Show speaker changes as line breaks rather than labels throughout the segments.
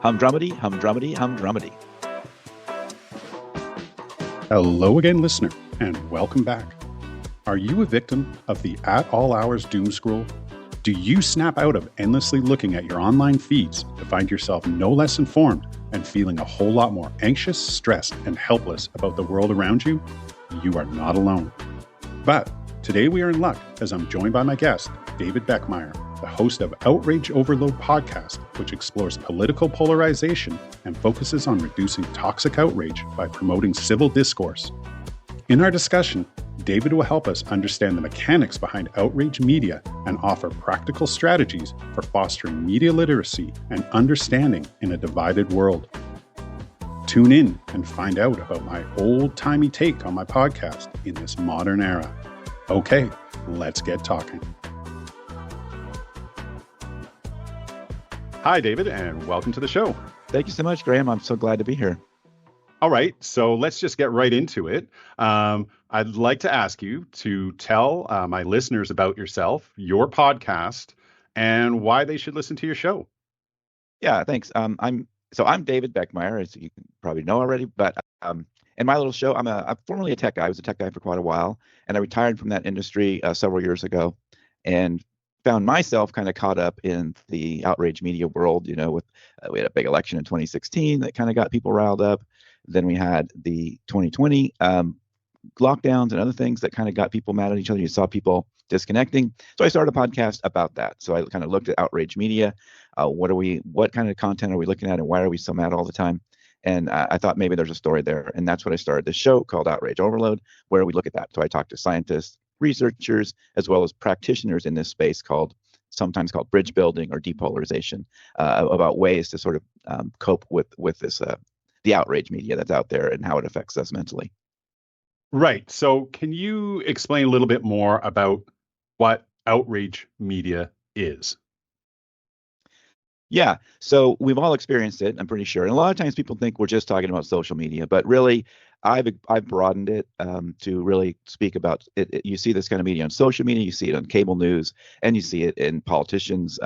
Humdrummity, humdrummity, humdrummity.
Hello again, listener, and welcome back. Are you a victim of the at all hours Doomscroll? Do you snap out of endlessly looking at your online feeds to find yourself no less informed and feeling a whole lot more anxious, stressed, and helpless about the world around you? You are not alone. But today we are in luck as I'm joined by my guest, David Beckemeyer, the host of Outrage Overload podcast, which explores political polarization and focuses on reducing toxic outrage by promoting civil discourse. In our discussion, David will help us understand the mechanics behind outrage media and offer practical strategies for fostering media literacy and understanding in a divided world. Tune in and find out about my old-timey take on my podcast in this modern era. Okay, let's get talking. Hi, David, and welcome to the show.
Thank you so much, Graham. I'm so glad to be here.
All right, so let's just get right into it. I'd like to ask you to tell my listeners about yourself, your podcast, and why they should listen to your show.
Yeah, thanks. I'm David Beckemeyer, as you probably know already. But in my little show, I'm formerly a tech guy. I was a tech guy for quite a while, and I retired from that industry several years ago, and found myself kind of caught up in the outrage media world. You know, with we had a big election in 2016 that kind of got people riled up. Then we had the 2020 lockdowns and other things that kind of got people mad at each other. You saw people disconnecting. So I started a podcast about that. So I kind of looked at outrage media. What kind of content are we looking at, and why are we so mad all the time? And I thought maybe there's a story there. And that's when I started this show called Outrage Overload, where we look at that. So I talk to scientists, researchers, as well as practitioners in this space sometimes called bridge building or depolarization, about ways to sort of cope with this the outrage media that's out there and how it affects us mentally.
Right. So can you explain a little bit more about what outrage media is?
Yeah. So we've all experienced it, I'm pretty sure. And a lot of times people think we're just talking about social media, but really I've broadened it to really speak about it. You see this kind of media on social media, you see it on cable news, and you see it in politicians,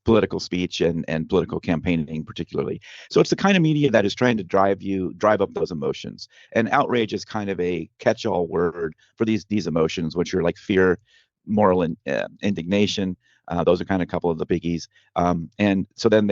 political speech and political campaigning particularly. So it's the kind of media that is trying to drive up those emotions. And outrage is kind of a catch-all word for these emotions, which are like fear, moral indignation. Those are kind of a couple of the biggies. And so then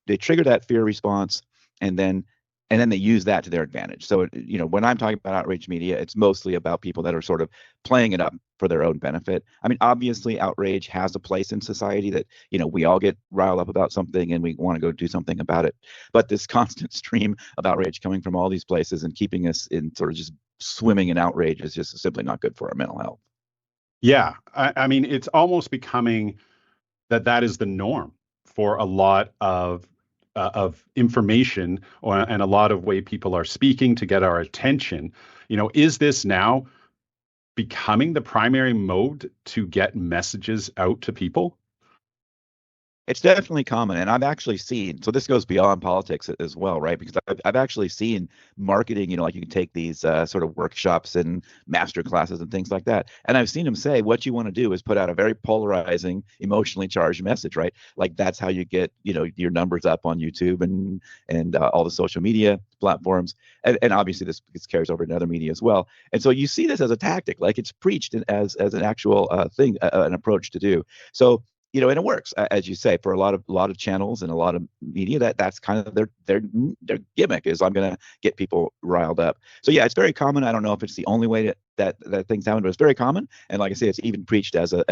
they trigger that fear response, and then they use that to their advantage. So, you know, when I'm talking about outrage media, it's mostly about people that are sort of playing it up for their own benefit. I mean, obviously, outrage has a place in society that, you know, we all get riled up about something and we want to go do something about it. But this constant stream of outrage coming from all these places and keeping us in sort of just swimming in outrage is just simply not good for our mental health.
Yeah, I mean, it's almost becoming that is the norm for a lot of information and a lot of way people are speaking to get our attention. You know, is this now becoming the primary mode to get messages out to people?
It's definitely common, and I've actually seen, so this goes beyond politics as well, right? Because I've actually seen marketing, you know, like you can take these sort of workshops and master classes and things like that. And I've seen them say, what you want to do is put out a very polarizing, emotionally charged message, right? Like that's how you get, you know, your numbers up on YouTube and all the social media platforms. And obviously this carries over to other media as well. And so you see this as a tactic, like it's preached as an actual thing, an approach to do. So, you know, and it works, as you say, for a lot of channels and a lot of media. That's kind of their gimmick is I'm going to get people riled up. So yeah, it's very common. I don't know if it's the only way that things happen, but it's very common. And like I say, it's even preached as a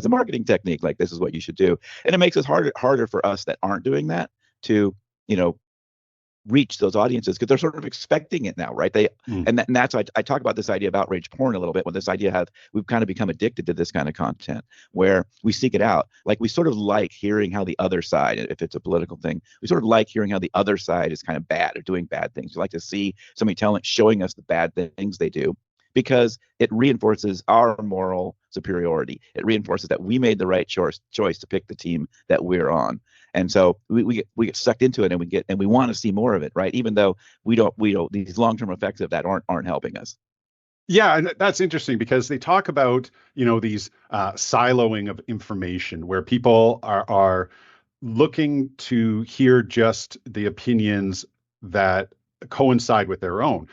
marketing technique. Like this is what you should do, and it makes it harder for us that aren't doing that to, you know, reach those audiences because they're sort of expecting it now, right? And that's why I talk about this idea of outrage porn a little bit. When this idea we've kind of become addicted to this kind of content where we seek it out. Like we sort of like hearing how the other side, if it's a political thing, we sort of like hearing how the other side is kind of bad or doing bad things. We like to see somebody showing us the bad things they do, because it reinforces our moral superiority. It reinforces that we made the right choice to pick the team that we're on. And so we get sucked into it, and we want to see more of it, right? Even though we don't these long-term effects of that aren't helping us.
Yeah, and that's interesting because they talk about, you know, these siloing of information where people are looking to hear just the opinions that coincide with their own.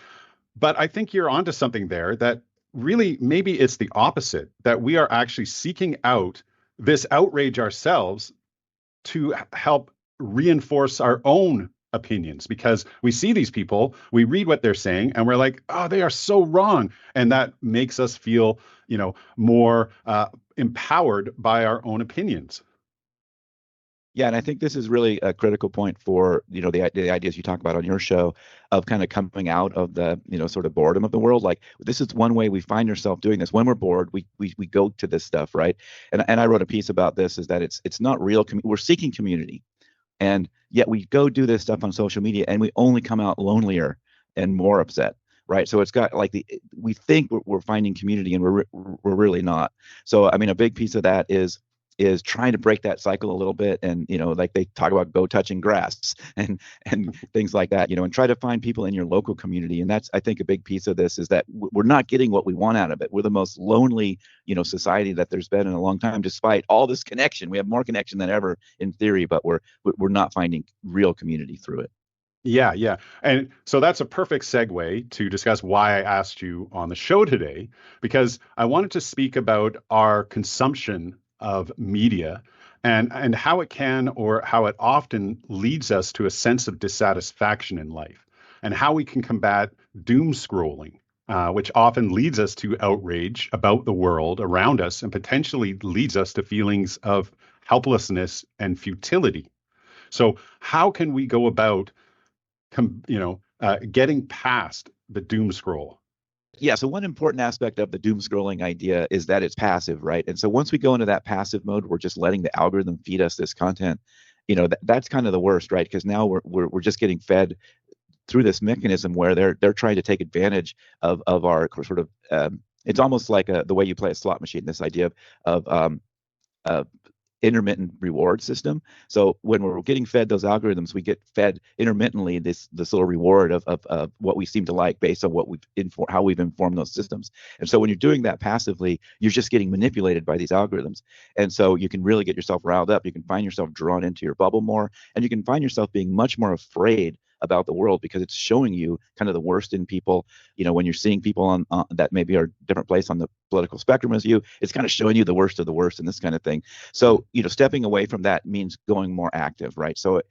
But I think you're onto something there that really maybe it's the opposite, that we are actually seeking out this outrage ourselves to help reinforce our own opinions because we see these people, we read what they're saying, and we're like, oh, they are so wrong. And that makes us feel, more empowered by our own opinions.
Yeah, and I think this is really a critical point for, the ideas you talk about on your show of kind of coming out of the, sort of boredom of the world. Like this is one way we find ourselves doing this. When we're bored, we go to this stuff, right? And I wrote a piece about this is that it's not real. We're seeking community. And yet we go do this stuff on social media and we only come out lonelier and more upset. Right. So it's got like we think we're finding community and we're really not. So, I mean, a big piece of that is trying to break that cycle a little bit. And, like they talk about go touching grass and things like that, and try to find people in your local community. And that's, I think, a big piece of this is that we're not getting what we want out of it. We're the most lonely, society that there's been in a long time, despite all this connection. We have more connection than ever in theory, but we're not finding real community through it.
Yeah, yeah. And so that's a perfect segue to discuss why I asked you on the show today, because I wanted to speak about our consumption of media and how it can or how it often leads us to a sense of dissatisfaction in life, and how we can combat doom scrolling, which often leads us to outrage about the world around us and potentially leads us to feelings of helplessness and futility. So, how can we go about getting past the doom scroll?
Yeah, so one important aspect of the doom scrolling idea is that it's passive, right? And so once we go into that passive mode, we're just letting the algorithm feed us this content. That's kind of the worst, right? Because now we're just getting fed through this mechanism where they're trying to take advantage of our sort of it's almost like the way you play a slot machine. This idea of intermittent reward system. So when we're getting fed those algorithms, we get fed intermittently this little reward of what we seem to like based on what how we've informed those systems. And so when you're doing that passively, you're just getting manipulated by these algorithms. And so you can really get yourself riled up. You can find yourself drawn into your bubble more, and you can find yourself being much more afraid about the world because it's showing you kind of the worst in people. When you're seeing people on that maybe are a different place on the political spectrum as you, it's kind of showing you the worst of the worst and this kind of thing. So, stepping away from that means going more active, right? So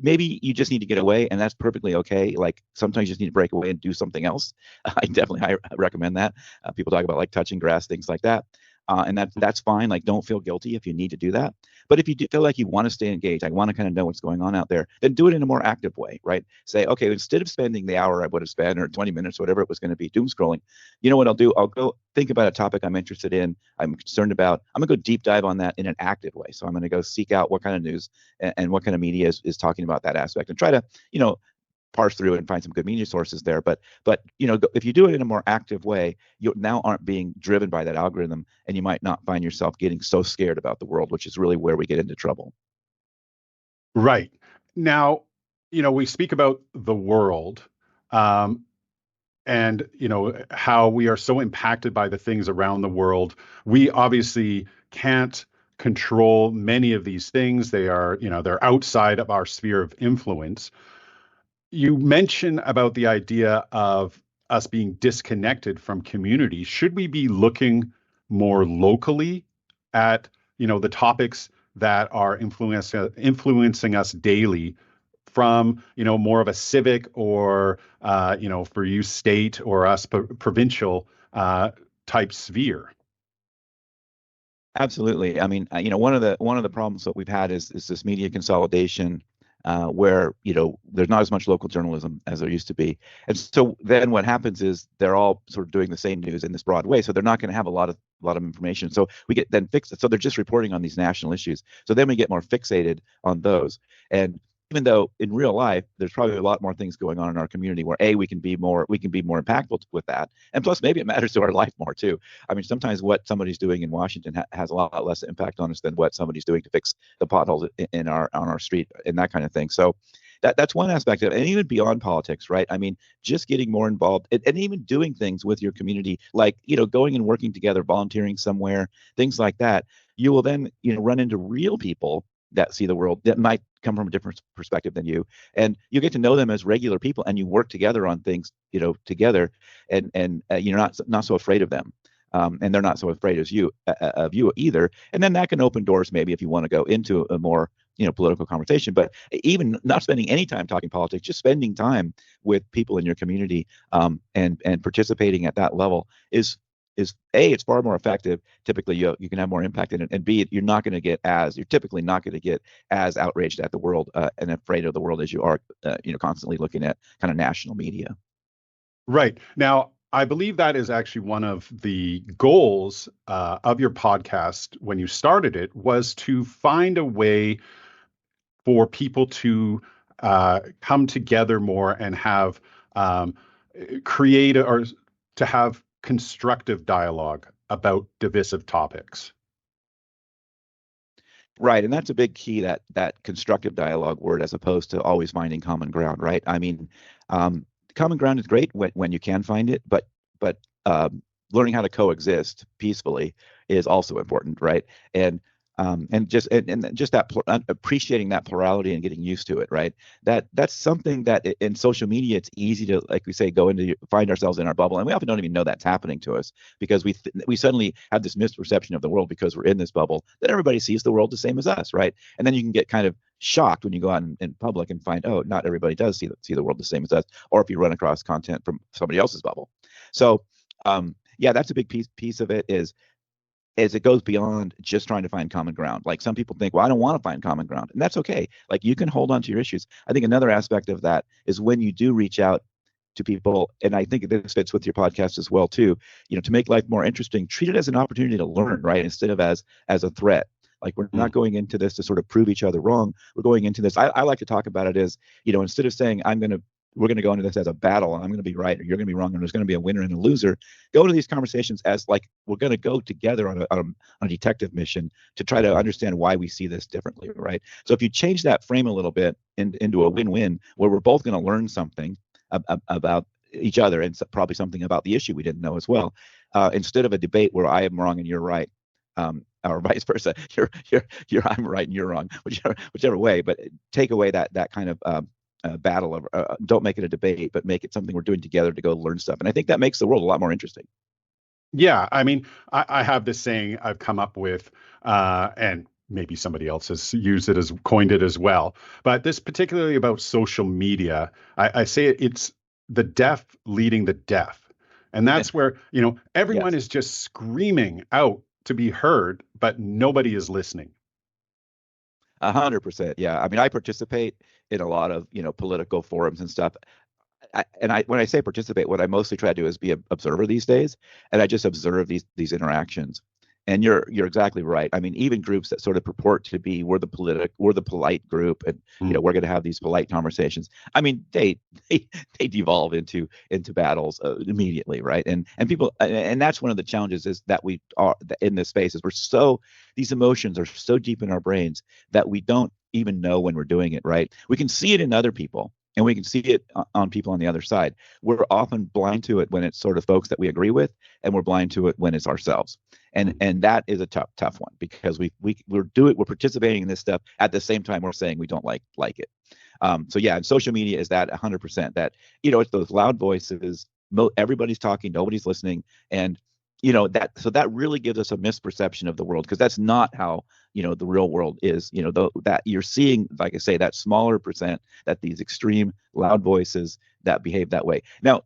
maybe you just need to get away, and that's perfectly okay. Like sometimes you just need to break away and do something else. I recommend that. People talk about like touching grass, things like that. And that's fine. Like, don't feel guilty if you need to do that. But if you do feel like you want to stay engaged, I want to kind of know what's going on out there, then do it in a more active way, right? Say, okay, instead of spending the hour I would have spent or 20 minutes, whatever it was going to be, doom scrolling, you know what I'll do? I'll go think about a topic I'm interested in, I'm concerned about. I'm going to go deep dive on that in an active way. So I'm going to go seek out what kind of news and what kind of media is talking about that aspect and try to, parse through and find some good media sources there. But if you do it in a more active way, you now aren't being driven by that algorithm, and you might not find yourself getting so scared about the world, which is really where we get into trouble.
Right. Now, we speak about the world, um, and how we are so impacted by the things around the world. We obviously can't control many of these things. They're outside of our sphere of influence. You mentioned about the idea of us being disconnected from community. Should we be looking more locally at, the topics that are influencing us daily from, more of a civic or, for you, state or us provincial type sphere?
Absolutely. I mean, one of the problems that we've had is this media consolidation, where there's not as much local journalism as there used to be, and so then what happens is they're all sort of doing the same news in this broad way. So they're not going to have a lot of information. So we get then fixed. So they're just reporting on these national issues. So then we get more fixated on those. And even though in real life there's probably a lot more things going on in our community where we can be more impactful with that, and plus maybe it matters to our life more too. I mean, sometimes what somebody's doing in Washington has a lot less impact on us than what somebody's doing to fix the potholes on our street and that kind of thing. So that's one aspect of it. And even beyond politics, right? I mean, just getting more involved and even doing things with your community, like going and working together, volunteering somewhere, things like that. You will then run into real people that see the world that might come from a different perspective than you, and you get to know them as regular people, and you work together on things, together, and you're not so afraid of them. And they're not so afraid as you of you either, and then that can open doors maybe if you want to go into a more political conversation. But even not spending any time talking politics, just spending time with people in your community, and participating at that level is A, it's far more effective. Typically, you can have more impact in it, and B, you're typically not going to get as outraged at the world, and afraid of the world as you are, constantly looking at kind of national media.
Right. Now, I believe that is actually one of the goals of your podcast when you started it, was to find a way for people to come together more and have create or to have constructive dialogue about divisive topics.
Right, and that's a big key, that constructive dialogue word, as opposed to always finding common ground. Right. I mean, common ground is great when you can find it, but learning how to coexist peacefully is also important. Right. And just that appreciating that plurality and getting used to it. Right. That's something that in social media, it's easy to, like we say, find ourselves in our bubble, and we often don't even know that's happening to us, because we suddenly have this misperception of the world because we're in this bubble, that everybody sees the world the same as us. Right. And then you can get kind of shocked when you go out in public and find, oh, not everybody does see the world the same as us, or if you run across content from somebody else's bubble. So yeah, that's a big piece of it, is as it goes beyond just trying to find common ground. Like, some people think, well, I don't want to find common ground, and that's okay. Like, you can hold on to your issues. I think another aspect of that is when you do reach out to people, and I think this fits with your podcast as well too, to make life more interesting, treat it as an opportunity to learn, right, instead of as a threat. Like, we're not going into this to sort of prove each other wrong. We're going into this, I like to talk about it as, instead of saying we're going to go into this as a battle, and I'm going to be right or you're going to be wrong, and there's going to be a winner and a loser, go into these conversations as, like, we're going to go together on a detective mission to try to understand why we see this differently. Right. So if you change that frame a little bit into a win-win, where we're both going to learn something about each other, and probably something about the issue we didn't know as well, instead of a debate where I am wrong and you're right, or vice versa, I'm right and you're wrong, whichever way. But take away that kind of battle of, don't make it a debate, but make it something we're doing together to go learn stuff. And I think that makes the world a lot more interesting.
Yeah, I mean, I have this saying I've come up with, and maybe somebody else has coined it as well. But this particularly about social media, I say it's the deaf leading the deaf. And that's where, everyone
Yes.
is just screaming out to be heard, but nobody is listening.
100%. Yeah. I mean, I participate in a lot of, political forums and stuff. When I say participate, what I mostly try to do is be an observer these days, and I just observe these interactions. And you're exactly right. I mean, even groups that sort of purport to be, we're the polite group, and we're going to have these polite conversations. I mean, they devolve into battles immediately, right? And people, and that's one of the challenges, is that we are in this space, is these emotions are so deep in our brains that we don't even know when we're doing it, right? We can see it in other people, and we can see it on people on the other side. We're often blind to it when it's sort of folks that we agree with, and we're blind to it when it's ourselves. And that is a tough one, because we're participating in this stuff at the same time we're saying we don't like it. So yeah, and social media is that 100%. That it's those loud voices. Everybody's talking, nobody's listening, and that really gives us a misperception of the world, because that's not how the real world is. That you're seeing, like I say, that smaller percent, that these extreme loud voices that behave that way. Now,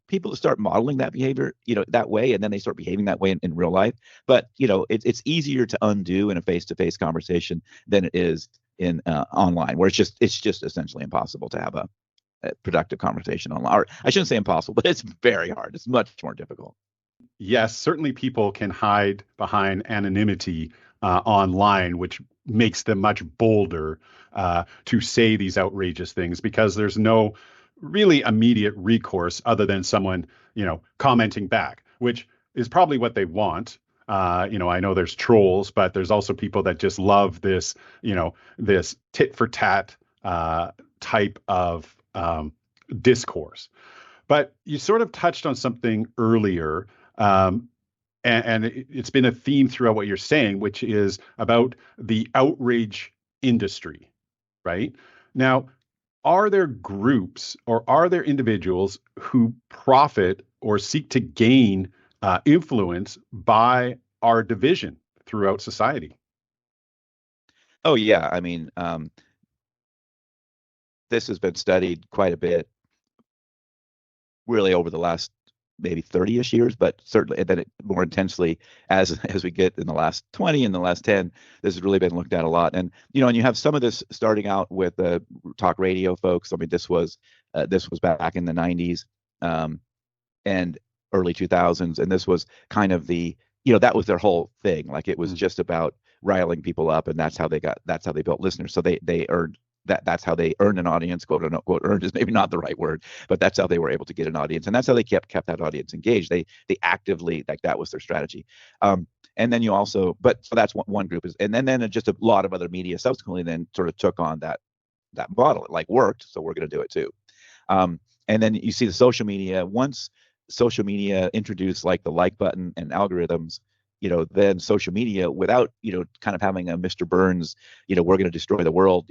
people start modeling that behavior, that way, and then they start behaving that way in real life. But it's easier to undo in a face-to-face conversation than it is in online, where it's just essentially impossible to have a productive conversation online. Or I shouldn't say impossible, but it's very hard. It's much more difficult.
Yes, certainly people can hide behind anonymity online, which makes them much bolder to say these outrageous things, because there's no really immediate recourse other than someone, commenting back, which is probably what they want. I know there's trolls, but there's also people that just love this, this tit for tat type of discourse. But you sort of touched on something earlier, um, and it's been a theme throughout what you're saying, which is about the outrage industry, right? Now, are there groups or are there individuals who profit or seek to gain influence by our division throughout society?
Oh yeah, I mean, this has been studied quite a bit, really over the last maybe 30-ish years, but certainly and then more intensely as we get in the last 20 and the last 10, this has really been looked at a lot. And and you have some of this starting out with talk radio folks. I mean, this was back in the 90s. And early 2000s, and this was kind of that was their whole thing. Like it was
Mm.
just about riling people up, and that's how they built listeners. So they earned that's how they earned an audience. Quote unquote, earned is maybe not the right word, but that's how they were able to get an audience, and that's how they kept that audience engaged. They actively, like, that was their strategy. And then you also, but so that's one group is, and then just a lot of other media subsequently then sort of took on that model. It like worked, so we're going to do it too. Um, and then you see the social media. Once social media introduced like the like button and algorithms, then social media, without kind of having a Mr. Burns, we're going to destroy the world,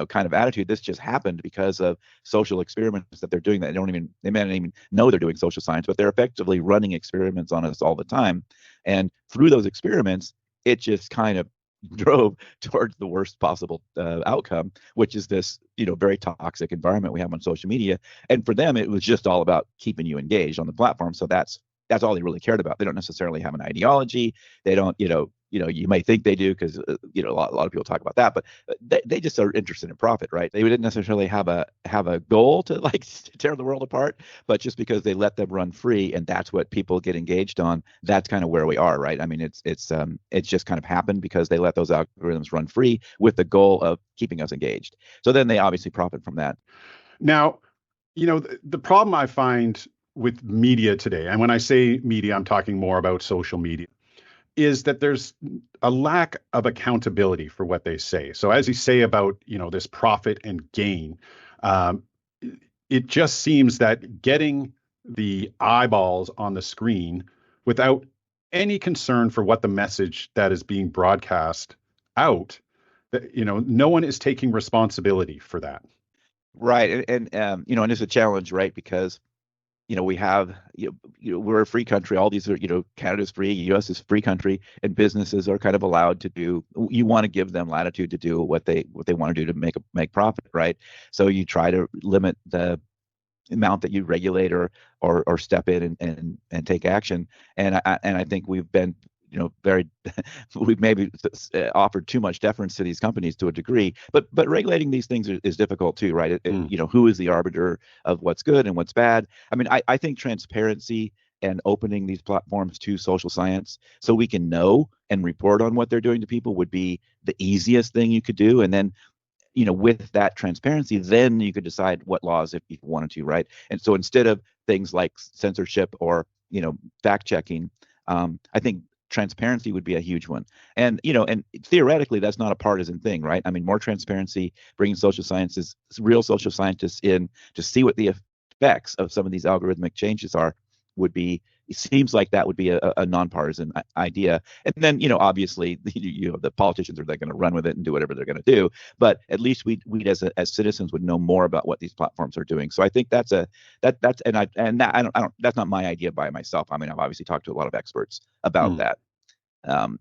kind of attitude. This just happened because of social experiments that they're doing. That they may not even know they're doing social science, but they're effectively running experiments on us all the time. And through those experiments, it just kind of drove towards the worst possible outcome, which is this very toxic environment we have on social media. And for them, it was just all about keeping you engaged on the platform. So that's all they really cared about. They don't necessarily have an ideology. They don't, you may think they do because a lot of people talk about that, but they just are interested in profit, right? They didn't necessarily have a goal to like tear the world apart, but just because they let them run free and that's what people get engaged on, that's kind of where we are, right? I mean, it's just kind of happened because they let those algorithms run free with the goal of keeping us engaged. So then they obviously profit from that.
Now, the problem I find with media today, and when I say media, I'm talking more about social media, is that there's a lack of accountability for what they say. So as you say about, this profit and gain, um, it just seems that getting the eyeballs on the screen without any concern for what the message that is being broadcast out, that, no one is taking responsibility for that.
Right. And it's a challenge, right? Because we have, we're a free country. All these are, Canada's free, U.S. is a free country, and businesses are kind of allowed to do. You want to give them latitude to do what they want to do to make profit, right? So you try to limit the amount that you regulate or step in and take action. And I think we've been very we've maybe offered too much deference to these companies to a degree, but regulating these things is difficult too, right?
Mm.
Who is the arbiter of what's good and what's bad? I mean, I think transparency and opening these platforms to social science so we can know and report on what they're doing to people would be the easiest thing you could do. And then with that transparency, then you could decide what laws if you wanted to, right? And so instead of things like censorship or fact checking, I think transparency would be a huge one. And theoretically, that's not a partisan thing, right? I mean, more transparency, bringing real social scientists in to see what the effects of some of these algorithmic changes are, would be. It seems like that would be a nonpartisan idea. And then, obviously, the politicians are going to run with it and do whatever they're going to do. But at least we as citizens would know more about what these platforms are doing. So I think that's that's not my idea by myself. I mean, I've obviously talked to a lot of experts about
Mm.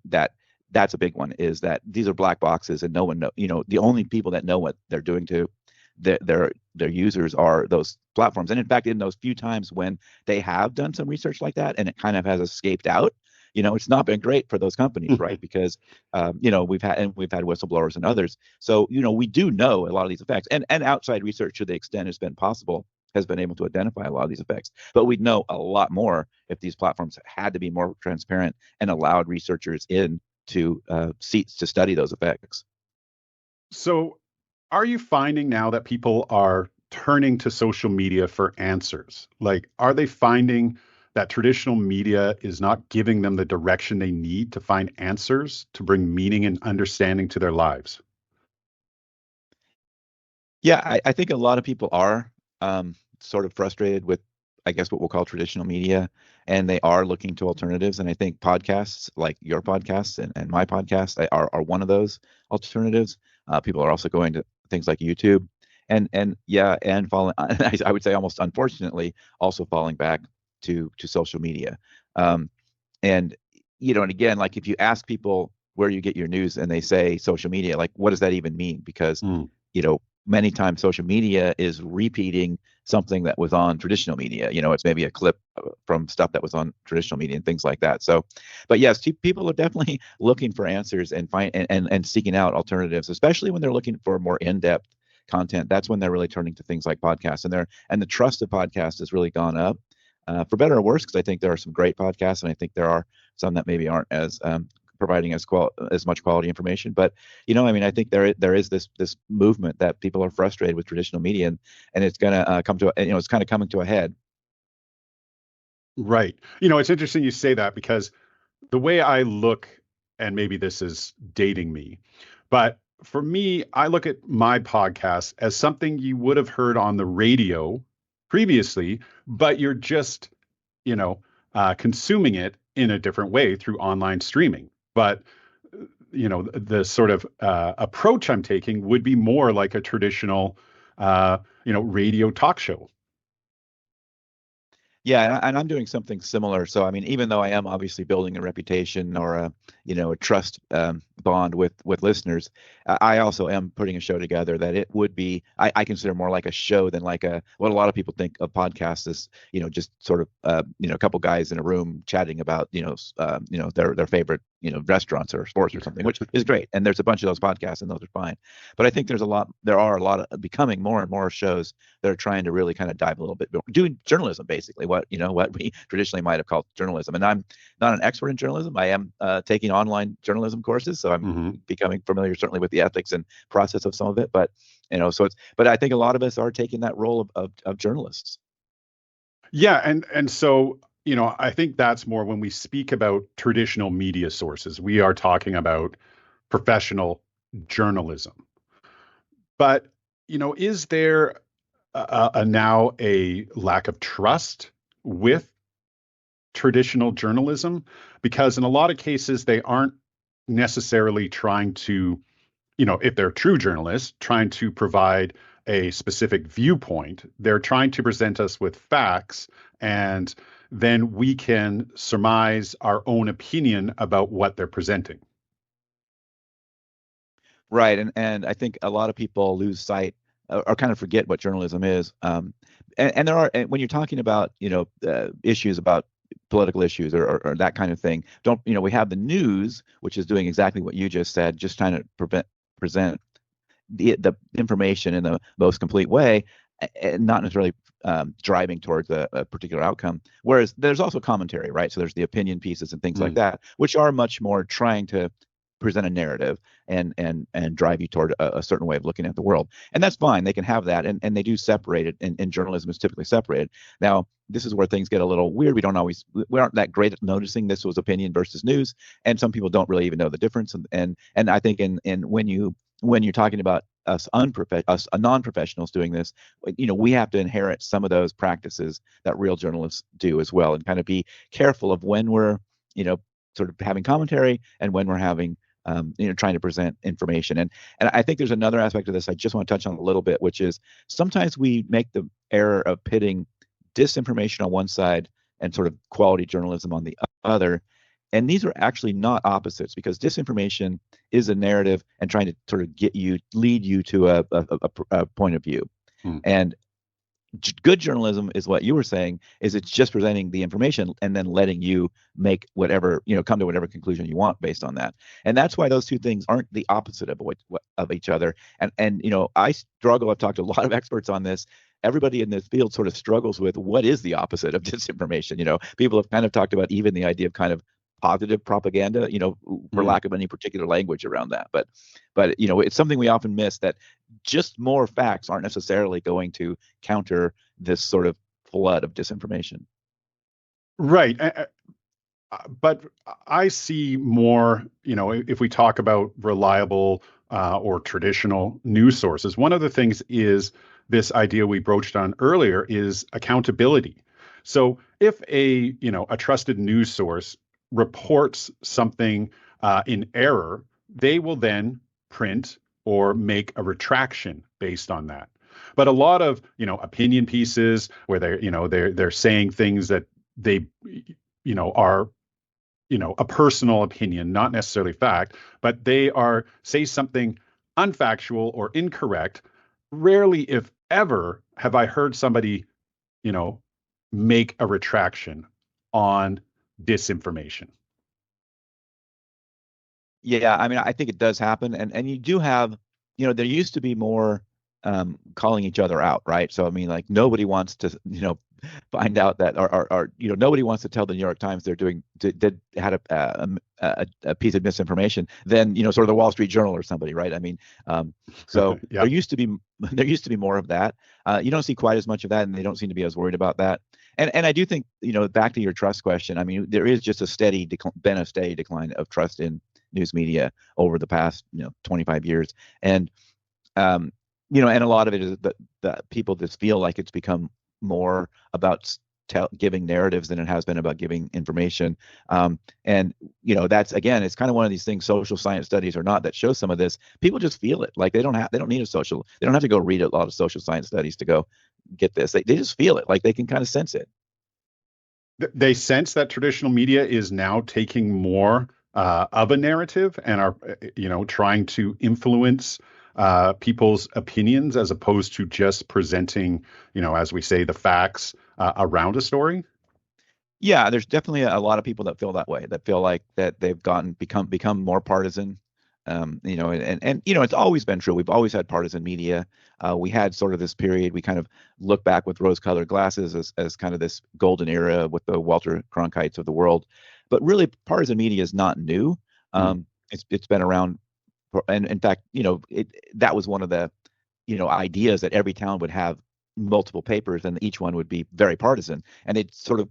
that. That's a big one, is that these are black boxes and no one know. The only people that know what they're doing to their users are those platforms. And in fact, in those few times when they have done some research like that and it kind of has escaped out, it's not been great for those companies, right? Because we've had whistleblowers and others. So we do know a lot of these effects, and outside research, to the extent it's been possible, has been able to identify a lot of these effects. But we'd know a lot more if these platforms had to be more transparent and allowed researchers in to study those effects.
So, are you finding now that people are turning to social media for answers? Like, are they finding that traditional media is not giving them the direction they need to find answers to bring meaning and understanding to their lives?
Yeah, I think a lot of people are sort of frustrated with, I guess, what we'll call traditional media, and they are looking to alternatives. And I think podcasts like your podcast and my podcast are one of those alternatives. People are also going to things like YouTube, and yeah, and falling. I would say almost unfortunately also falling back to social media. Um, and and again, like if you ask people where you get your news and they say social media, like what does that even mean? Because
Mm.
many times social media is repeating something that was on traditional media. It's maybe a clip from stuff that was on traditional media and things like that. So, but yes, people are definitely looking for answers and and seeking out alternatives, especially when they're looking for more in-depth content. That's when they're really turning to things like podcasts, and the trust of podcasts has really gone up, for better or worse, because I think there are some great podcasts, and I think there are some that maybe aren't as providing as much quality information. But I mean, I think there is this movement that people are frustrated with traditional media, and it's gonna come to it's kind of coming to a head.
Right. It's interesting you say that because the way I look, and maybe this is dating me, but for me, I look at my podcast as something you would have heard on the radio previously, but you're just, you know, consuming it in a different way through online streaming. But, the sort of approach I'm taking would be more like a traditional, radio talk show.
Yeah, and I'm doing something similar. So I mean, even though I am obviously building a reputation or a trust bond with listeners, I also am putting a show together that it would be I consider more like a show than like what a lot of people think of podcasts as just sort of a couple guys in a room chatting about their favorite restaurants or sports or something, which is great. And there's a bunch of those podcasts, and those are fine. But I think there are a lot of becoming more and more shows that are trying to really kind of dive a little bit more, doing journalism basically, what we traditionally might have called journalism. And I'm not an expert in journalism. I am taking online journalism courses, so I'm
Hmm.
becoming familiar certainly with the ethics and process of some of it. But but I think a lot of us are taking that role of journalists.
Yeah, and so, I think that's more when we speak about traditional media sources, we are talking about professional journalism. But, is there now a lack of trust with traditional journalism? Because in a lot of cases, they aren't necessarily trying to, if they're true journalists, trying to provide a specific viewpoint. They're trying to present us with facts, and then we can surmise our own opinion about what they're presenting.
Right, and I think a lot of people lose sight or kind of forget what journalism is. And there are, and when you're talking about issues about political issues or that kind of thing, don't we have the news, which is doing exactly what you just said, just trying to present the information in the most complete way, and not necessarily driving towards a particular outcome. Whereas there's also commentary, right? So there's the opinion pieces and things like
Mm.
that, which are much more trying to present a narrative and drive you toward a certain way of looking at the world. And that's fine. They can have that, and they do separate it, and journalism is typically separated. Now, this is where things get a little weird. We aren't that great at noticing this was opinion versus news, and some people don't really even know the difference. And I think in when you're talking about us non-professionals doing this, we have to inherit some of those practices that real journalists do as well, and kind of be careful of when we're you know sort of having commentary and when we're having trying to present information. And I think there's another aspect of this I just want to touch on a little bit, which is sometimes we make the error of pitting disinformation on one side and sort of quality journalism on the other. And these are actually not opposites, because disinformation is a narrative and trying to sort of lead you to a point of view.
Mm.
And good journalism is what you were saying, is it's just presenting the information and then letting you make whatever come to whatever conclusion you want based on that. And that's why those two things aren't the opposite of each other. And I struggle, I've talked to a lot of experts on this. Everybody in this field sort of struggles with what is the opposite of disinformation. People have kind of talked about even the idea of kind of positive propaganda, for
Mm.
lack of any particular language around that. But it's something we often miss, that just more facts aren't necessarily going to counter this sort of flood of disinformation.
Right. But I see more, if we talk about reliable or traditional news sources, one of the things is this idea we broached on earlier is accountability. So if a trusted news source reports something in error, they will then print or make a retraction based on that. But a lot of, opinion pieces where they're saying things that they, are, a personal opinion, not necessarily fact, but they are say something unfactual or incorrect. Rarely, if ever, have I heard somebody, you know, make a retraction on disinformation.
Yeah, I mean, I think it does happen, and you do have, there used to be more calling each other out, right? So I mean, like nobody wants to, find out that, or nobody wants to tell the New York Times they're doing did had a piece of misinformation than sort of the Wall Street Journal or somebody, right? I mean, so
Yeah.
there used to be more of that. You don't see quite as much of that, and they don't seem to be as worried about that. And I do think, back to your trust question. I mean, there is just been a steady decline of trust in news media over the past 25 years, and and a lot of it is that people just feel like it's become more about giving narratives than it has been about giving information. And that's, again, it's kind of one of these things, social science studies or not, that shows some of this. People just feel it. Like they don't need they don't have to go read a lot of social science studies to go get this. They just feel it. Like they can kind of sense it.
They sense that traditional media is now taking more of a narrative and are, trying to influence people's opinions as opposed to just presenting, as we say, the facts around a story.
Yeah, there's definitely a lot of people that feel that way, that feel like that they've become more partisan. And it's always been true. We've always had partisan media. We had sort of this period. We kind of look back with rose-colored glasses as kind of this golden era with the Walter Cronkites of the world. But really, partisan media is not new. It's been around, and in fact, that was one of the ideas, that every town would have multiple papers and each one would be very partisan. And it's sort of,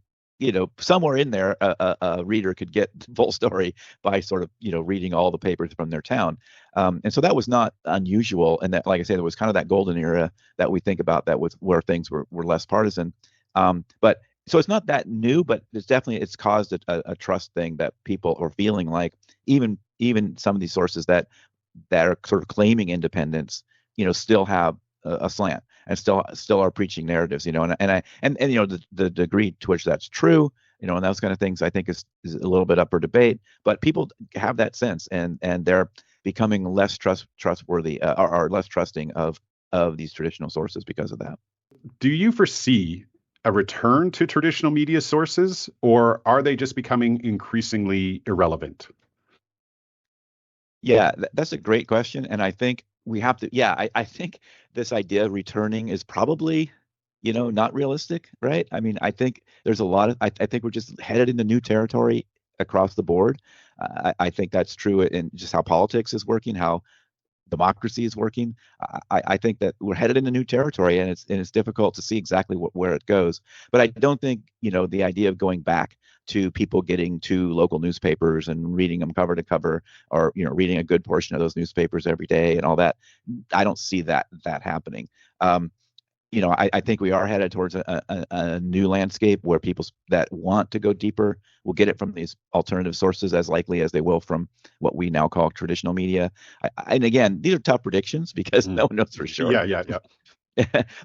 somewhere in there, a reader could get the full story by sort of, reading all the papers from their town. And so that was not unusual. And that, like I said, there was kind of that golden era that we think about, that was where things were less partisan. But so it's not that new, but it's caused a trust thing, that people are feeling like even some of these sources that are sort of claiming independence, still have a slant, and still are preaching narratives, and the degree to which that's true, and those kind of things, I think is a little bit up for debate. But people have that sense, and they're becoming less trustworthy, or less trusting of these traditional sources because of that.
Do you foresee a return to traditional media sources, or are they just becoming increasingly irrelevant?
Yeah, that's a great question, and I think we have to. Yeah, I think this idea of returning is probably, not realistic, right? I mean, I think there's a lot of. I think we're just headed into new territory across the board. I think that's true in just how politics is working, how democracy is working. I think that we're headed into new territory, and it's difficult to see exactly where it goes. But I don't think the idea of going back to people getting to local newspapers and reading them cover to cover, or reading a good portion of those newspapers every day and all that. I don't see that happening. I think we are headed towards a new landscape where people that want to go deeper will get it from these alternative sources as likely as they will from what we now call traditional media. And again, these are tough predictions because no one knows for sure.
Yeah.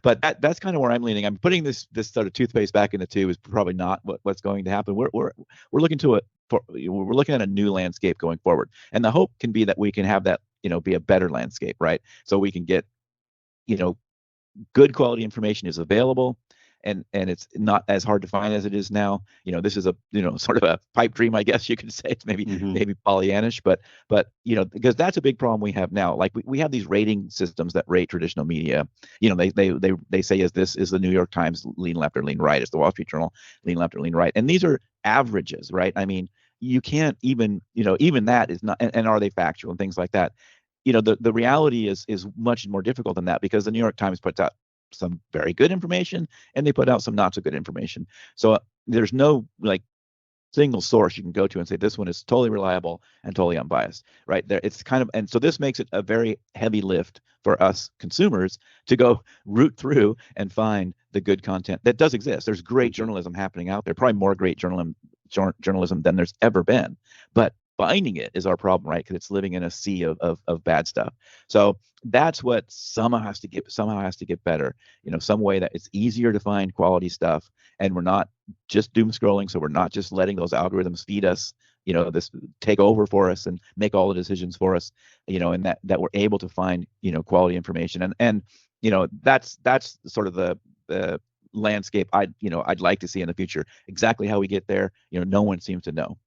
But that's kind of where I'm leaning. I'm putting this sort of toothpaste back in the tube is probably not what's going to happen. We're looking we're looking at a new landscape going forward, and the hope can be that we can have that be a better landscape, right? So we can get good quality information is available, and it's not as hard to find as it is now. This is a sort of a pipe dream, I guess you could say. It's maybe Pollyannish, but because that's a big problem we have now. Like we have these rating systems that rate traditional media. They say, is the New York Times lean left or lean right? Is the Wall Street Journal lean left or lean right? And these are averages, right? I mean, you can't even even that is not, and are they factual and things like that. The reality is much more difficult than that, because the New York Times puts out some very good information and they put out some not so good information. So there's no single source you can go to and say this one is totally reliable and totally unbiased, right? There, it's kind of, and so this makes it a very heavy lift for us consumers to go root through and find the good content that does exist. There's great journalism happening out there, probably more great journalism than there's ever been, but finding it is our problem, right? Because it's living in a sea of bad stuff. So that's what somehow has to get better. Some way that it's easier to find quality stuff, and we're not just doom scrolling. So we're not just letting those algorithms feed us, this take over for us and make all the decisions for us, and that we're able to find, quality information. And that's sort of the landscape I'd like to see in the future. Exactly how we get there, no one seems to know.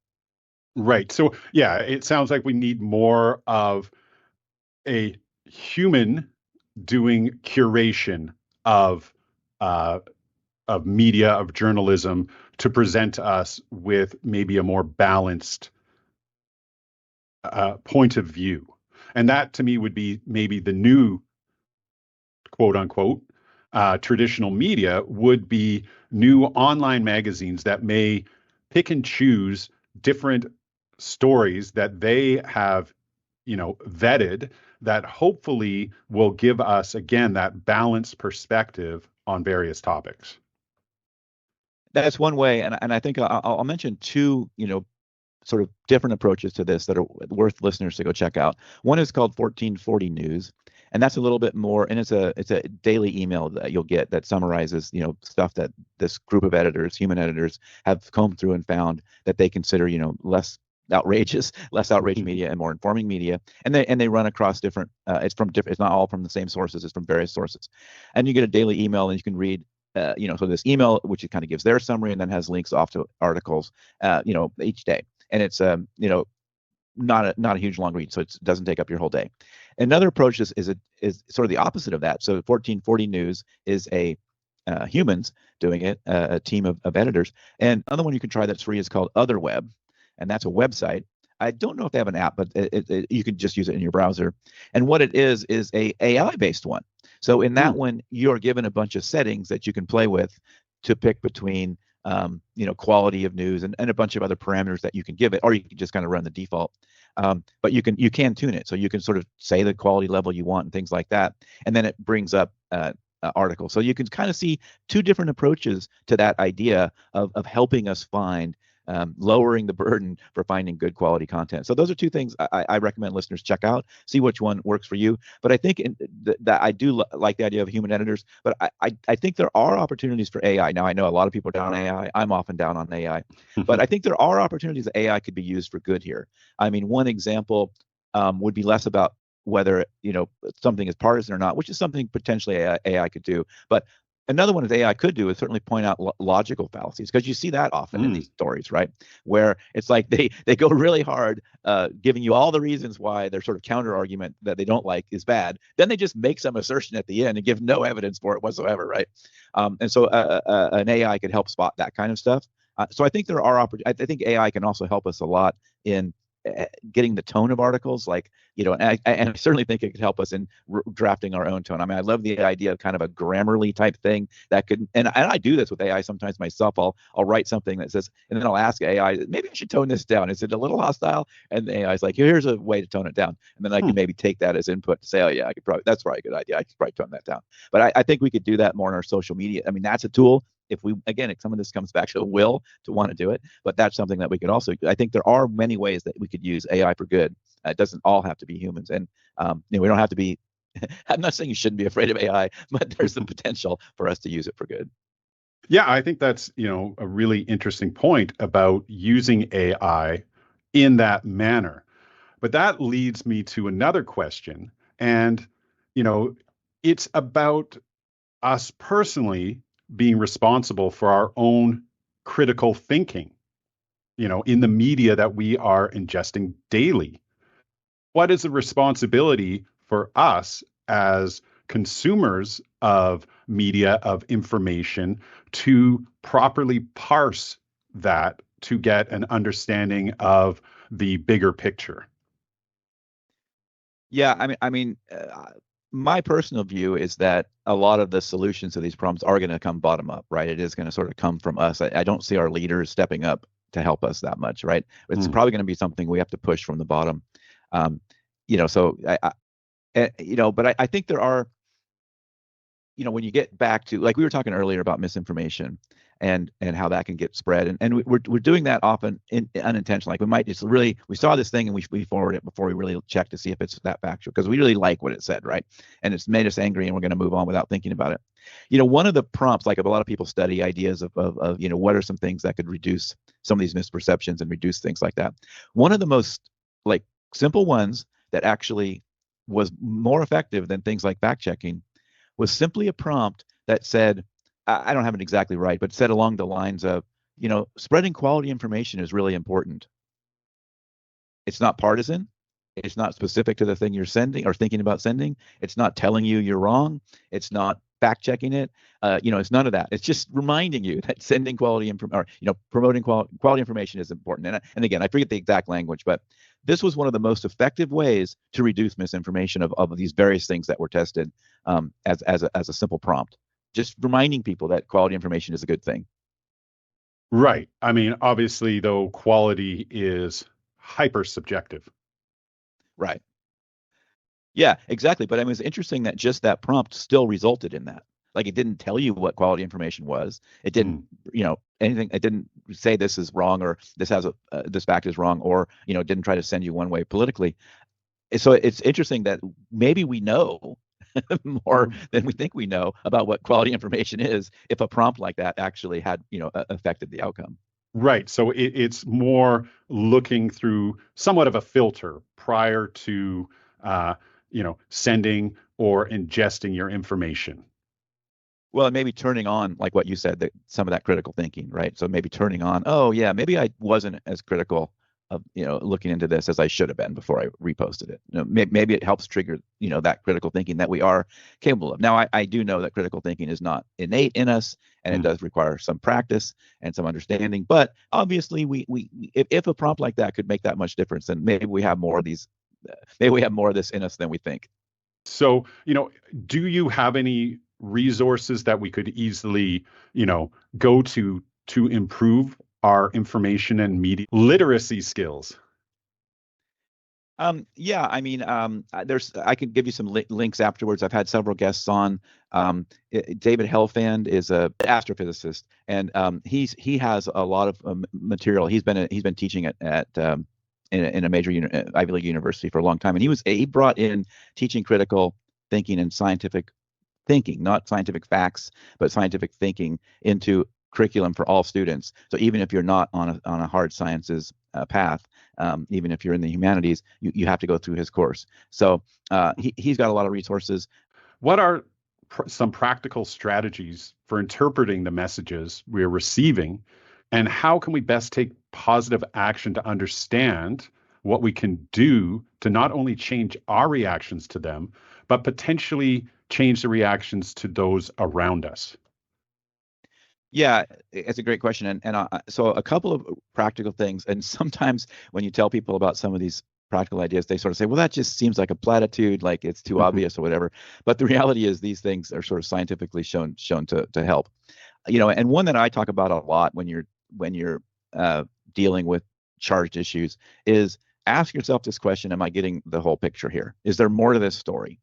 Right. So, yeah, it sounds like we need more of a human doing curation of uh, of media, of journalism, to present us with maybe a more balanced point of view. And that to me would be maybe the new quote unquote traditional media would be new online magazines that may pick and choose different stories that they have, vetted, that hopefully will give us again that balanced perspective on various topics.
That's one way, and I think I'll mention two, sort of different approaches to this that are worth listeners to go check out. One is called 1440 News, and that's a little bit more, and it's a daily email that you'll get that summarizes, stuff that this group of editors, human editors, have combed through and found that they consider, less outrageous media and more informing media, and they run across different. It's not all from the same sources; it's from various sources, and you get a daily email and you can read. So this email, which it kind of gives their summary and then has links off to articles, each day, and it's not a huge long read, so it doesn't take up your whole day. Another approach is sort of the opposite of that. So 1440 News is a humans doing it, a team of editors. And another one you can try that's free is called OtherWeb, and that's a website. I don't know if they have an app, but you can just use it in your browser. And what it is a AI-based one. So in that one, you're given a bunch of settings that you can play with to pick between quality of news and a bunch of other parameters that you can give it, or you can just kind of run the default. But you can tune it, so you can sort of say the quality level you want and things like that, and then it brings up articles. So you can kind of see two different approaches to that idea of helping us find. Lowering the burden for finding good quality content. So those are two things I recommend listeners check out, see which one works for you. But I think that I do like the idea of human editors, but I think there are opportunities for AI. Now, I know a lot of people are down on AI. I'm often down on AI. But I think there are opportunities that AI could be used for good here. I mean, one example would be less about whether something is partisan or not, which is something potentially AI could do. But another one that AI could do is certainly point out logical fallacies, because you see that often in these stories, right? Where it's like they go really hard, giving you all the reasons why their sort of counter argument that they don't like is bad. Then they just make some assertion at the end and give no evidence for it whatsoever, right? And so an AI could help spot that kind of stuff. So I think there are I think AI can also help us a lot in getting the tone of articles, like, and I certainly think it could help us in drafting our own tone. I mean, I love the idea of kind of a Grammarly type thing that could, and I do this with AI sometimes myself. I'll write something that says, and then I'll ask AI, maybe I should tone this down. Is it a little hostile? And the AI is like, here's a way to tone it down. And then I can maybe take that as input to say, oh yeah, that's probably a good idea. I could probably tone that down. But I think we could do that more in our social media. I mean, that's a tool. If we, again, if some of this comes back to the will to want to do it, but that's something that we could also, I think there are many ways that we could use AI for good. It doesn't all have to be humans. And we don't have to be, I'm not saying you shouldn't be afraid of AI, but there's the potential for us to use it for good.
Yeah, I think that's, a really interesting point about using AI in that manner. But that leads me to another question. And, it's about us personally being responsible for our own critical thinking, in the media that we are ingesting daily. What is the responsibility for us as consumers of media, of information, to properly parse that to get an understanding of the bigger picture?
Yeah, my personal view is that a lot of the solutions to these problems are going to come bottom up, right? It is going to sort of come from us. I don't see our leaders stepping up to help us that much, right? It's probably going to be something we have to push from the bottom. So but I think there are when you get back to, like we were talking earlier about misinformation and how that can get spread, and we're doing that often unintentionally. Like we might just really, we saw this thing and we forward it before we really check to see if it's that factual, because we really like what it said, right? And it's made us angry and we're going to move on without thinking about it. One of the prompts, like a lot of people study ideas of what are some things that could reduce some of these misperceptions and reduce things like that. One of the most like simple ones that actually was more effective than things like fact checking was simply a prompt that said, I don't have it exactly right, but said along the lines of, spreading quality information is really important. It's not partisan. It's not specific to the thing you're sending or thinking about sending. It's not telling you you're wrong. It's not fact checking it. It's none of that. It's just reminding you that sending quality information, or promoting quality information is important. And again, I forget the exact language, but this was one of the most effective ways to reduce misinformation of these various things that were tested, as a simple prompt, just reminding people that quality information is a good thing.
Right. I mean, obviously, though, quality is hyper subjective.
Right. Yeah, exactly. But I mean, it's interesting that just that prompt still resulted in that. Like it didn't tell you what quality information was. It didn't, anything. It didn't say this is wrong or this has this fact is wrong, or it didn't try to send you one way politically. So it's interesting that maybe we know more than we think we know about what quality information is if a prompt like that actually had affected the outcome.
Right. So it's more looking through somewhat of a filter prior to, sending or ingesting your information.
Well, and maybe turning on, like what you said, that some of that critical thinking, right? So maybe turning on, oh yeah, maybe I wasn't as critical of looking into this as I should have been before I reposted it. Maybe it helps trigger that critical thinking that we are capable of. Now, I do know that critical thinking is not innate in us, and it does require some practice and some understanding. But obviously, if a prompt like that could make that much difference, then maybe we have more of these. Maybe we have more of this in us than we think.
So, do you have any resources that we could easily, go to improve our information and media literacy skills?
Yeah, I mean, I could give you some links afterwards. I've had several guests on. David Helfand is a astrophysicist, and he has a lot of material. He's been teaching at in a major Ivy League university for a long time, and he brought in teaching critical thinking and scientific thinking, not scientific facts, but scientific thinking into curriculum for all students. So even if you're not on a hard sciences path, even if you're in the humanities, you have to go through his course. So he's got a lot of resources.
What are some practical strategies for interpreting the messages we're receiving, and how can we best take positive action to understand what we can do to not only change our reactions to them, but potentially change the reactions to those around us?
Yeah, it's a great question. And so a couple of practical things. And sometimes when you tell people about some of these practical ideas, they sort of say, well, that just seems like a platitude, like it's too obvious or whatever. But the reality is these things are sort of scientifically shown to help. And one that I talk about a lot when you're dealing with charged issues is ask yourself this question: am I getting the whole picture here? Is there more to this story?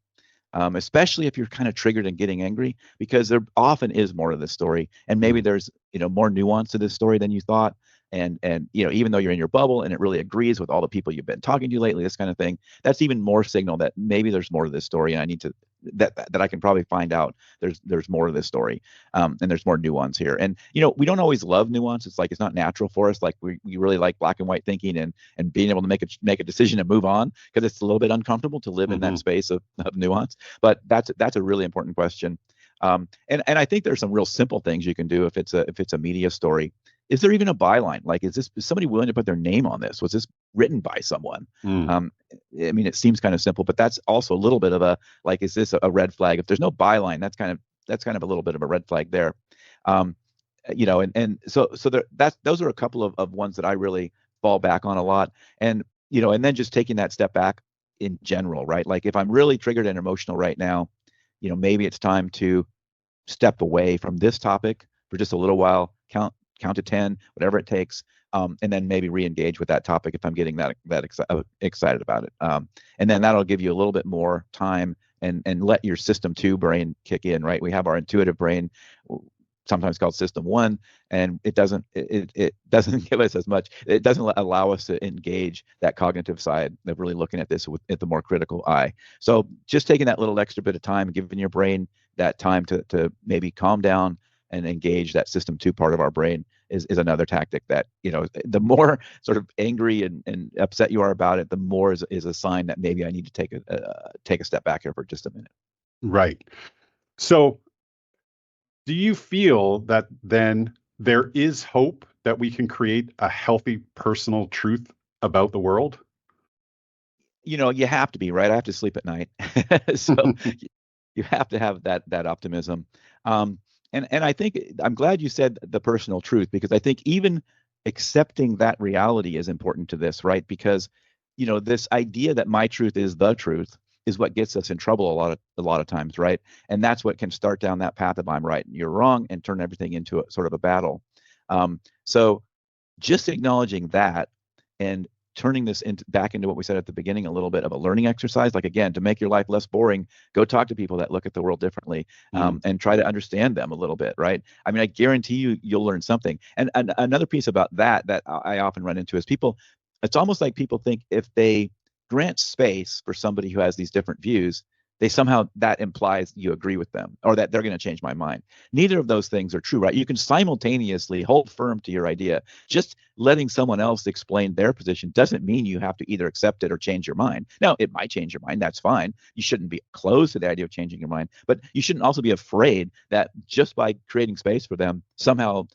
Especially if you're kind of triggered and getting angry, because there often is more to this story, and maybe there's more nuance to this story than you thought. And even though you're in your bubble and it really agrees with all the people you've been talking to lately, this kind of thing, that's even more signal that maybe there's more to this story, and I need to that I can probably find out there's more to this story, and there's more nuance here. And we don't always love nuance. It's like it's not natural for us. Like we really like black and white thinking and being able to make a decision and move on, because it's a little bit uncomfortable to live in that space of nuance. But that's a really important question. And I think there's some real simple things you can do if it's a media story. Is there even a byline? Like, is somebody willing to put their name on this? Was this written by someone? I mean, it seems kind of simple, but that's also a little bit of a, like, is this a red flag? If there's no byline, that's kind of a little bit of a red flag there. And so those are a couple of ones that I really fall back on a lot. And and then just taking that step back in general, right? Like if I'm really triggered and emotional right now, maybe it's time to step away from this topic for just a little while, count to 10, whatever it takes, and then maybe re-engage with that topic if I'm getting that excited about it. And then that'll give you a little bit more time and let your system two brain kick in, right? We have our intuitive brain, sometimes called system one, and it doesn't give us as much. It doesn't allow us to engage that cognitive side of really looking at this at the more critical eye. So just taking that little extra bit of time, giving your brain that time to maybe calm down and engage that system two part of our brain is another tactic that, the more sort of angry and upset you are about it, the more is a sign that maybe I need to take a step back here for just a minute.
Right. So do you feel that then there is hope that we can create a healthy personal truth about the world?
You have to be, right. I have to sleep at night. So you have to have that optimism. Um, and I think I'm glad you said the personal truth, because I think even accepting that reality is important to this, right? Because this idea that my truth is the truth is what gets us in trouble a lot of times, right? And that's what can start down that path of I'm right and you're wrong and turn everything into a sort of a battle. So just acknowledging that and turning this back into what we said at the beginning, a little bit of a learning exercise. Like, again, to make your life less boring, go talk to people that look at the world differently, and try to understand them a little bit, right? I mean, I guarantee you'll learn something. And another piece about that I often run into is people. It's almost like people think if they grant space for somebody who has these different views, they somehow that implies you agree with them or that they're going to change my mind. Neither of those things are true, right? You can simultaneously hold firm to your idea. Just letting someone else explain their position doesn't mean you have to either accept it or change your mind. Now, it might change your mind. That's fine. You shouldn't be closed to the idea of changing your mind, but you shouldn't also be afraid that just by creating space for them somehow,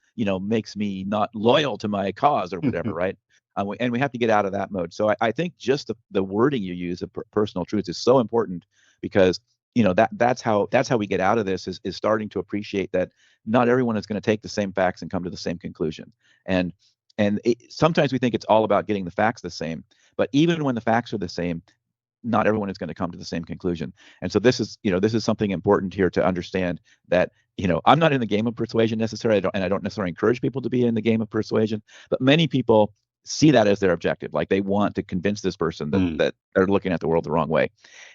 makes me not loyal to my cause or whatever, right? And we have to get out of that mode. So I think just the wording you use of personal truth is so important, because that's how we get out of this, is starting to appreciate that not everyone is going to take the same facts and come to the same conclusion. And sometimes we think it's all about getting the facts the same, but even when the facts are the same, not everyone is going to come to the same conclusion. And so this is something important here to understand, that I'm not in the game of persuasion necessarily. I don't necessarily encourage people to be in the game of persuasion, but many people see that as their objective. Like, they want to convince this person that they're looking at the world the wrong way.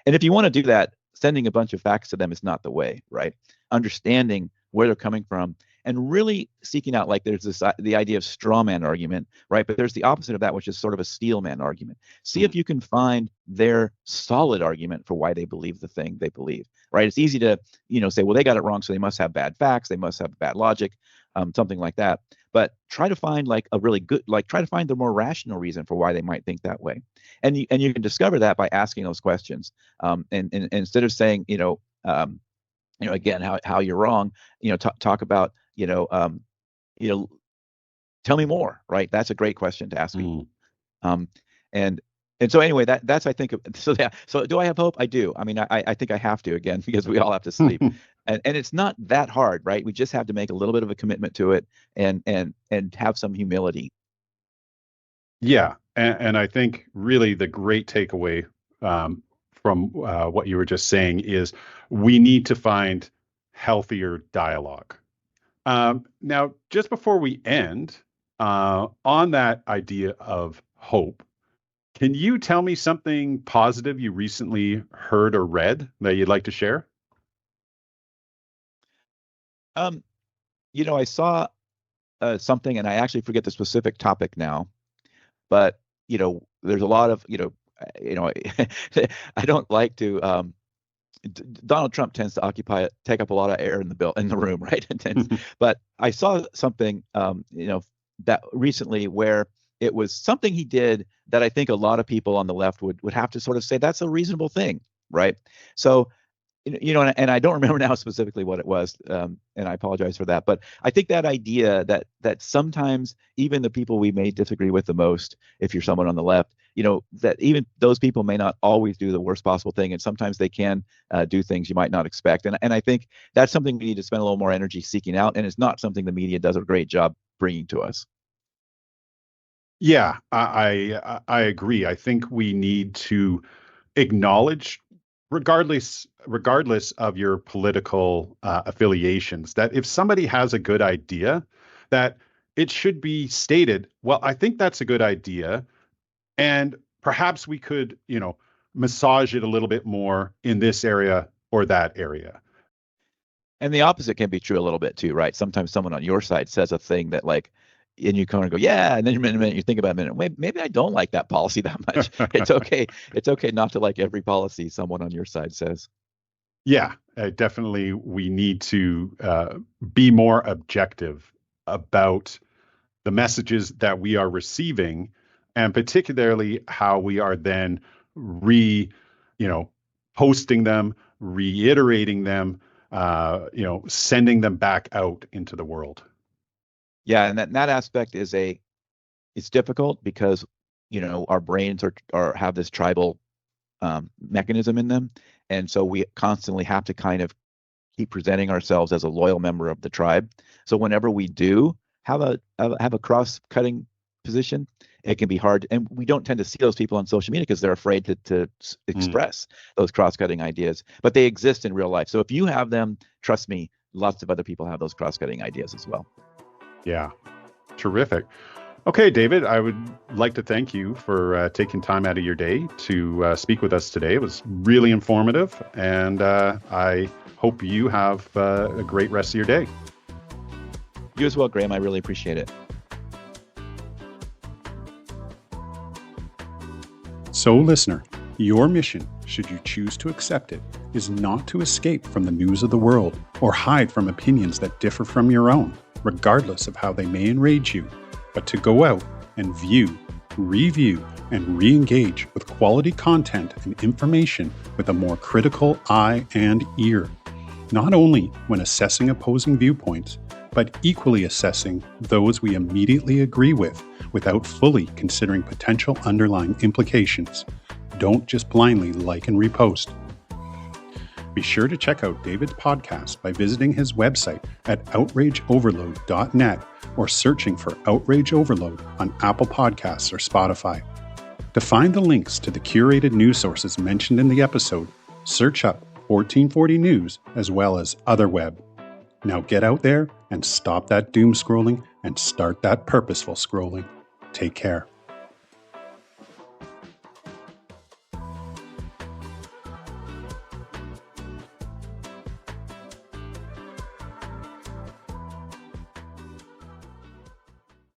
And if you want to do that, sending a bunch of facts to them is not the way, right? Understanding where they're coming from and really seeking out, like, there's the idea of straw man argument, right? But there's the opposite of that, which is sort of a steel man argument. See if you can find their solid argument for why they believe the thing they believe, right? It's easy to, say, well, they got it wrong, so they must have bad facts, they must have bad logic, something like that. But try to find try to find the more rational reason for why they might think that way. And you can discover that by asking those questions. And instead of saying, again, how you're wrong, talk about, tell me more, right? That's a great question to ask people. And so anyway, that's, I think, so yeah. So do I have hope? I do. I mean, I think I have to, again, because we all have to sleep. And it's not that hard, right? We just have to make a little bit of a commitment to it and have some humility.
Yeah. And I think really the great takeaway from what you were just saying is we need to find healthier dialogue. Now, just before we end, on that idea of hope, can you tell me something positive you recently heard or read that you'd like to share?
I saw something, and I actually forget the specific topic now, but there's a lot of I don't like to. Donald Trump tends to take up a lot of air in the room, right? But I saw something, that recently, where it was something he did that I think a lot of people on the left would have to sort of say that's a reasonable thing, right? So, and I don't remember now specifically what it was, and I apologize for that. But I think that idea that sometimes even the people we may disagree with the most, if you're someone on the left, that even those people may not always do the worst possible thing, and sometimes they can do things you might not expect. And I think that's something we need to spend a little more energy seeking out, and it's not something the media does a great job bringing to us.
Yeah, I agree. I think we need to acknowledge, regardless of your political affiliations, that if somebody has a good idea, that it should be stated, well, I think that's a good idea, and perhaps we could, massage it a little bit more in this area or that area.
And the opposite can be true a little bit too, right? Sometimes someone on your side says a thing that like, and you kind of go, yeah, and then in a minute you think about it a minute, wait, maybe I don't like that policy that much. It's okay. It's okay not to like every policy someone on your side says.
Yeah, definitely. We need to be more objective about the messages that we are receiving, and particularly how we are then you know, posting them, reiterating them, sending them back out into the world.
Yeah, and that aspect it's difficult because our brains are have this tribal mechanism in them, and so we constantly have to kind of keep presenting ourselves as a loyal member of the tribe. So whenever we do have a cross-cutting position, it can be hard, and we don't tend to see those people on social media because they're afraid to express those cross-cutting ideas, but they exist in real life. So if you have them, trust me, lots of other people have those cross-cutting ideas as well.
Yeah, terrific. Okay, David, I would like to thank you for taking time out of your day to speak with us today. It was really informative, and I hope you have a great rest of your day.
You as well, Graham. I really appreciate it.
So, listener, your mission, should you choose to accept it, is not to escape from the news of the world or hide from opinions that differ from your own, regardless of how they may enrage you, but to go out and view, review, and re-engage with quality content and information with a more critical eye and ear, not only when assessing opposing viewpoints, but equally assessing those we immediately agree with without fully considering potential underlying implications. Don't just blindly like and repost. Be sure to check out David's podcast by visiting his website at outrageoverload.net or searching for Outrage Overload on Apple Podcasts or Spotify. To find the links to the curated news sources mentioned in the episode, search up 1440 News as well as Other Web. Now get out there and stop that doom scrolling and start that purposeful scrolling. Take care.